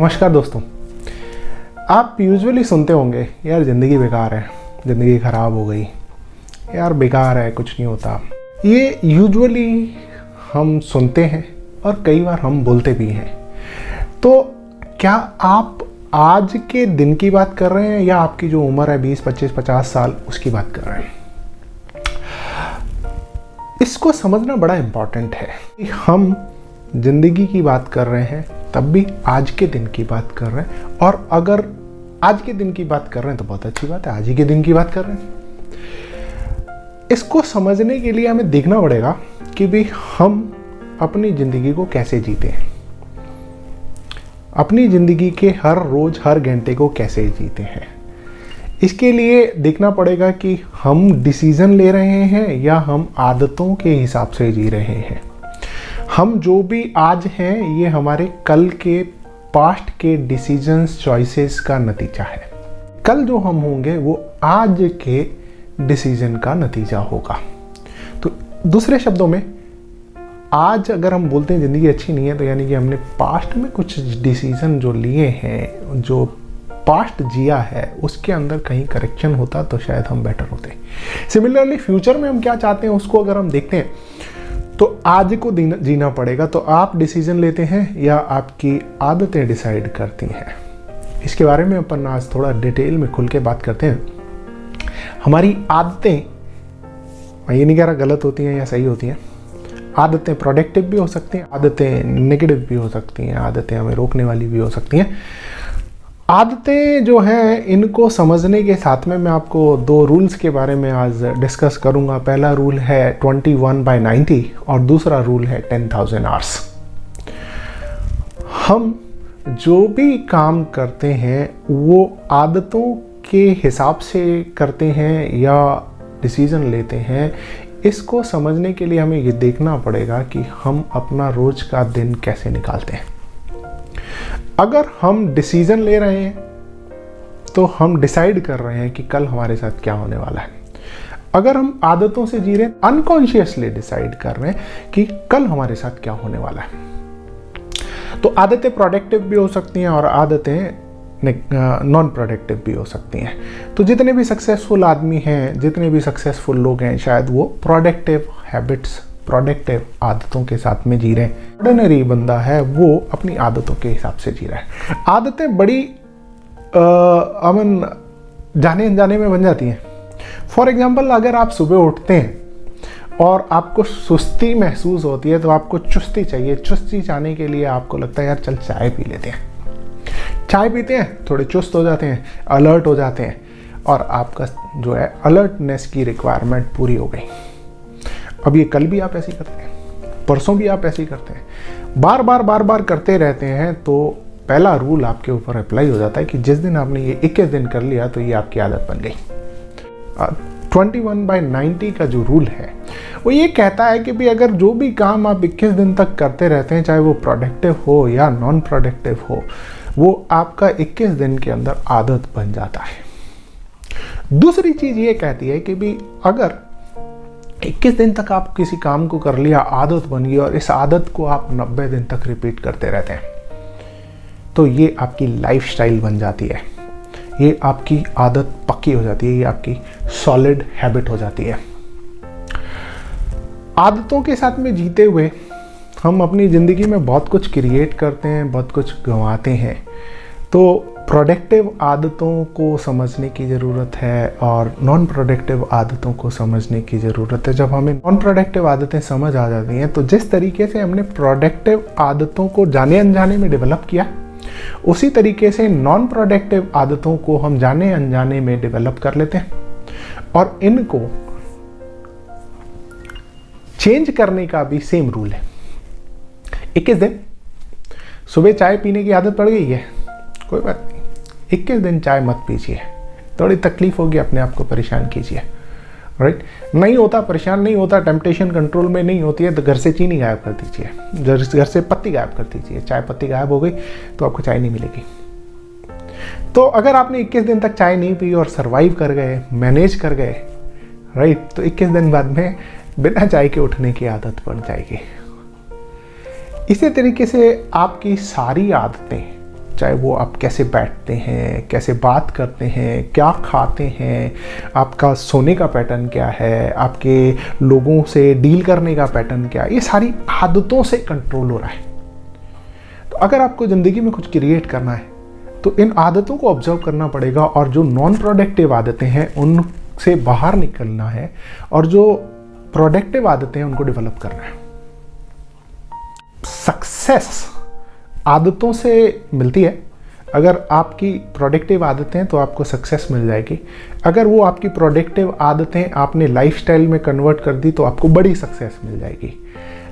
नमस्कार दोस्तों। आप यूजुअली सुनते होंगे यार ज़िंदगी बेकार है, ज़िंदगी ख़राब हो गई, यार बेकार है, कुछ नहीं होता। ये यूजुअली हम सुनते हैं और कई बार हम बोलते भी हैं। तो क्या आप आज के दिन की बात कर रहे हैं या आपकी जो उम्र है 20, 25, 50 साल उसकी बात कर रहे हैं? इसको समझना बड़ा इम्पॉर्टेंट है कि हम ज़िंदगी की बात कर रहे हैं तब भी आज के दिन की बात कर रहे हैं, और अगर आज के दिन की बात कर रहे हैं तो बहुत अच्छी बात है, आज ही के दिन की बात कर रहे हैं। इसको समझने के लिए हमें देखना पड़ेगा कि भाई हम अपनी ज़िंदगी को कैसे जीते हैं, अपनी ज़िंदगी के हर रोज़ हर घंटे को कैसे जीते हैं। इसके लिए देखना पड़ेगा कि हम डिसीज़न ले रहे हैं या हम आदतों के हिसाब से जी रहे हैं। हम जो भी आज हैं ये हमारे कल के पास्ट के डिसीजंस चॉइसेस का नतीजा है। कल जो हम होंगे वो आज के डिसीजन का नतीजा होगा। तो दूसरे शब्दों में, आज अगर हम बोलते हैं ज़िंदगी अच्छी नहीं है तो यानी कि हमने पास्ट में कुछ डिसीजन जो लिए हैं, जो पास्ट जिया है, उसके अंदर कहीं करेक्शन होता तो शायद हम बेटर होते। सिमिलरली फ्यूचर में हम क्या चाहते हैं उसको अगर हम देखते हैं तो आज को जीना पड़ेगा। तो आप डिसीजन लेते हैं या आपकी आदतें डिसाइड करती हैं? इसके बारे में अपन आज थोड़ा डिटेल में खुल के बात करते हैं। हमारी आदतें, मैं ये नहीं कह रहा गलत होती हैं या सही होती हैं। आदतें प्रोडक्टिव भी हो सकती हैं, आदतें नेगेटिव भी हो सकती हैं, आदतें हमें रोकने वाली भी हो सकती हैं। आदतें जो हैं इनको समझने के साथ में मैं आपको दो रूल्स के बारे में आज डिस्कस करूंगा। पहला रूल है 21/90 और दूसरा रूल है 10,000 आवर्स। हम जो भी काम करते हैं वो आदतों के हिसाब से करते हैं या डिसीजन लेते हैं, इसको समझने के लिए हमें ये देखना पड़ेगा कि हम अपना रोज का दिन कैसे निकालते हैं। अगर हम डिसीजन ले रहे हैं तो हम डिसाइड कर रहे हैं कि कल हमारे साथ क्या होने वाला है। अगर हम आदतों से जी रहे हैं, अनकॉन्शियसली डिसाइड कर रहे हैं कि कल हमारे साथ क्या होने वाला है। तो आदतें प्रोडक्टिव भी हो सकती हैं और आदतें नॉन प्रोडक्टिव भी हो सकती हैं। तो जितने भी सक्सेसफुल आदमी हैं, जितने भी सक्सेसफुल लोग हैं, शायद वो प्रोडक्टिव हैबिट्स, प्रोडक्टिव आदतों के साथ में जी रहे हैं। ऑर्डिनरी बंदा है वो अपनी आदतों के हिसाब से जी रहा है। आदतें बड़ी अमन जाने अनजाने में बन जाती हैं। फॉर एग्जाम्पल, अगर आप सुबह उठते हैं और आपको सुस्ती महसूस होती है तो आपको चुस्ती चाहिए। चुस्ती चाहने के लिए आपको लगता है यार चल चाय पी लेते हैं। चाय पीते हैं, थोड़े चुस्त हो जाते हैं, अलर्ट हो जाते हैं और आपका जो है अलर्टनेस की रिक्वायरमेंट पूरी हो गई। अब ये कल भी आप ऐसे ही करते हैं, परसों भी आप ऐसे ही करते हैं, बार बार करते रहते हैं। तो पहला रूल आपके ऊपर अप्लाई हो जाता है कि जिस दिन आपने ये 21 दिन कर लिया तो ये आपकी आदत बन गई। 21/90 का जो रूल है वो ये कहता है कि भाई अगर जो भी काम आप 21 दिन तक करते रहते हैं, चाहे वो प्रोडक्टिव हो या नॉन प्रोडक्टिव हो, वो आपका 21 दिन के अंदर आदत बन जाता है। दूसरी चीज ये कहती है कि भाई अगर 21 दिन तक आप किसी काम को कर लिया, आदत बन गई और इस आदत को आप 90 दिन तक रिपीट करते रहते हैं, तो ये आपकी लाइफस्टाइल बन जाती है, ये आपकी आदत पक्की हो जाती है, ये आपकी सॉलिड हैबिट हो जाती है। आदतों के साथ में जीते हुए हम अपनी ज़िंदगी में बहुत कुछ क्रिएट करते हैं, बहुत कुछ गंवाते हैं। तो प्रोडक्टिव आदतों को समझने की ज़रूरत है और नॉन प्रोडक्टिव आदतों को समझने की ज़रूरत है। जब हमें नॉन प्रोडक्टिव आदतें समझ आ जाती हैं तो जिस तरीके से हमने प्रोडक्टिव आदतों को जाने अनजाने में डेवलप किया, उसी तरीके से नॉन प्रोडक्टिव आदतों को हम जाने अनजाने में डेवलप कर लेते हैं। और इनको चेंज करने का भी सेम रूल है। 21 दिन सुबह चाय पीने की आदत पड़ गई है, कोई बात नहीं, 21 दिन चाय मत पीजिए। थोड़ी तकलीफ होगी, अपने आप को परेशान कीजिए, राइट? नहीं होता, परेशान नहीं होता, टेम्पटेशन कंट्रोल में नहीं होती है तो घर से चीनी गायब कर दीजिए, घर से पत्ती गायब कर दीजिए। चाय पत्ती गायब हो गई तो आपको चाय नहीं मिलेगी। तो अगर आपने 21 दिन तक चाय नहीं पी और सर्वाइव कर गए, मैनेज कर गए, राइट, तो 21 दिन बाद में बिना चाय के उठने की आदत पड़ जाएगी। इसी तरीके से आपकी सारी आदतें चाहे वो आप कैसे बैठते हैं, कैसे बात करते हैं, क्या खाते हैं, आपका सोने का पैटर्न क्या है, आपके लोगों से डील करने का पैटर्न क्या है, ये सारी आदतों से कंट्रोल हो रहा है। तो अगर आपको ज़िंदगी में कुछ क्रिएट करना है तो इन आदतों को ऑब्जर्व करना पड़ेगा, और जो नॉन प्रोडक्टिव आदतें हैं उनसे बाहर निकलना है, और जो प्रोडक्टिव आदतें हैं उनको डेवलप करना है। सक्सेस आदतों से मिलती है। अगर आपकी प्रोडक्टिव आदतें हैं तो आपको सक्सेस मिल जाएगी। अगर वो आपकी प्रोडक्टिव आदतें आपने लाइफस्टाइल में कन्वर्ट कर दी तो आपको बड़ी सक्सेस मिल जाएगी।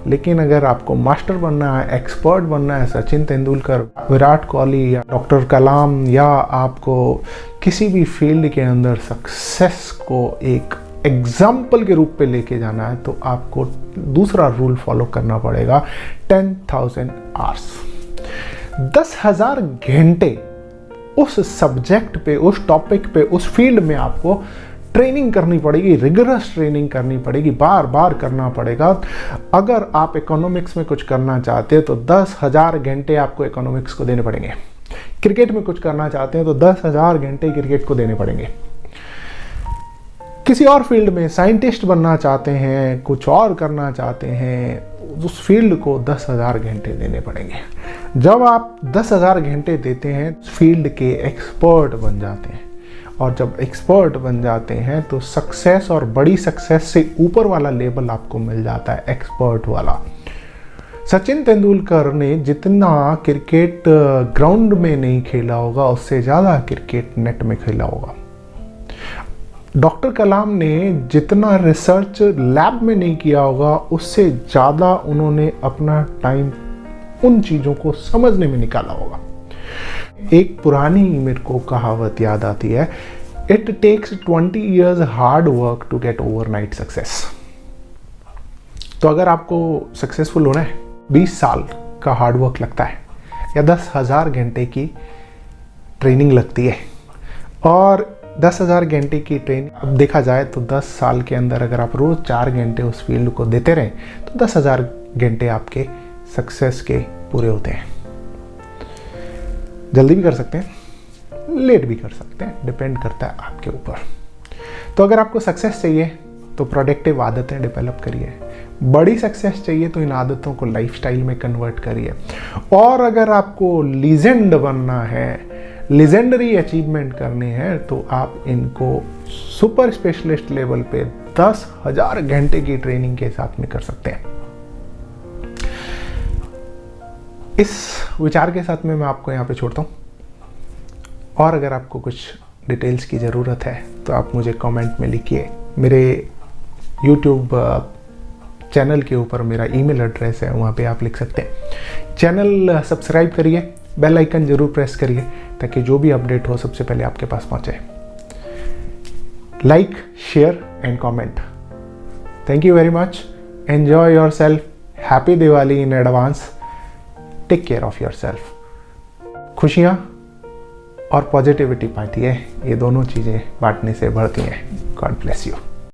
लेकिन अगर आपको मास्टर बनना है, एक्सपर्ट बनना है, सचिन तेंदुलकर, विराट कोहली या डॉक्टर कलाम, या आपको किसी भी फील्ड के अंदर सक्सेस को एक एग्जाम्पल के रूप पे लेके जाना है, तो आपको दूसरा रूल फॉलो करना पड़ेगा, 10,000 आवर्स, 10,000 घंटे उस सब्जेक्ट पे, उस टॉपिक पे, उस फील्ड में आपको ट्रेनिंग करनी पड़ेगी, रिगरस ट्रेनिंग करनी पड़ेगी, बार बार करना पड़ेगा। अगर आप इकोनॉमिक्स में कुछ करना चाहते हैं तो 10,000 घंटे आपको इकोनॉमिक्स को देने पड़ेंगे। क्रिकेट में कुछ करना चाहते हैं तो 10,000 घंटे क्रिकेट को देने पड़ेंगे। किसी और फील्ड में साइंटिस्ट बनना चाहते हैं, कुछ और करना चाहते हैं, उस फील्ड को 10,000 घंटे देने पड़ेंगे। जब आप 10,000 घंटे देते हैं फील्ड के एक्सपर्ट बन जाते हैं, और जब एक्सपर्ट बन जाते हैं तो सक्सेस और बड़ी सक्सेस से ऊपर वाला लेवल आपको मिल जाता है, एक्सपर्ट वाला। सचिन तेंदुलकर ने जितना क्रिकेट ग्राउंड में नहीं खेला होगा उससे ज़्यादा क्रिकेट नेट में खेला होगा। डॉक्टर कलाम ने जितना रिसर्च लैब में नहीं किया होगा उससे ज़्यादा उन्होंने अपना टाइम उन चीज़ों को समझने में निकाला होगा। एक पुरानी मेरे को कहावत याद आती है, it takes 20 years hard work to get overnight success. तो अगर आपको सक्सेसफुल होना है, 20 साल का हार्ड वर्क लगता है, या 10,000 घंटे की ट्रेनिंग लगती है। और 10,000 घंटे की ट्रेनिंग अब देखा जाए तो 10 साल के अंदर अगर आप रोज़ 4 घंटे उस फील्ड को देते रहें तो 10,000 घंटे आपके सक्सेस के पूरे होते हैं। जल्दी भी कर सकते हैं, लेट भी कर सकते हैं, डिपेंड करता है आपके ऊपर। तो अगर आपको सक्सेस चाहिए तो प्रोडक्टिव आदतें डेवलप करिए, बड़ी सक्सेस चाहिए तो इन आदतों को लाइफस्टाइल में कन्वर्ट करिए, और अगर आपको लीजेंड बनना है, लेजेंडरी अचीवमेंट करने हैं, तो आप इनको सुपर स्पेशलिस्ट लेवल पे 10,000 घंटे की ट्रेनिंग के साथ में कर सकते हैं। इस विचार के साथ में मैं आपको यहाँ पे छोड़ता हूँ, और अगर आपको कुछ डिटेल्स की ज़रूरत है तो आप मुझे कमेंट में लिखिए। मेरे YouTube चैनल के ऊपर मेरा ईमेल एड्रेस है, वहाँ पे आप लिख सकते हैं। चैनल सब्सक्राइब करिए, बेल आइकन जरूर प्रेस करिए ताकि जो भी अपडेट हो सबसे पहले आपके पास पहुँचे। Like, share and comment. Thank you very much. Enjoy yourself. Happy Diwali in advance. Take care of yourself. खुशियाँ और पॉजिटिविटी पाती है, ये दोनों चीज़ें बांटने से बढ़ती हैं। God bless you.